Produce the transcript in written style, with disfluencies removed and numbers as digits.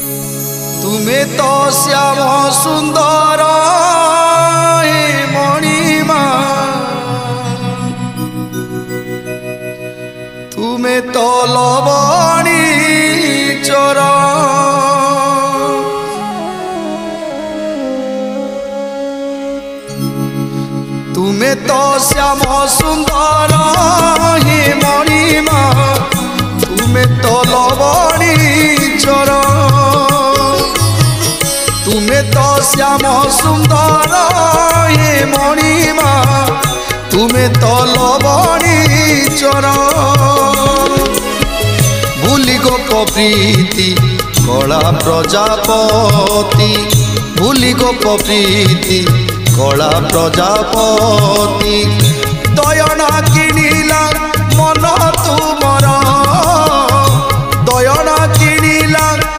तुम्हें तो श्याम सुंदर हे मणिमा तुम्हें तो लवणी चोर तुम्हें तो श्याम सुंदर हे मणिमा तुम्हें तो लवणी चोर तुम्हें तो श्याम सुंदर हे मणिमा तुम्हें तो लवणी चोर भूली गोप प्रीति कला प्रजापति भूली गोप प्रीति कला प्रजापति दयना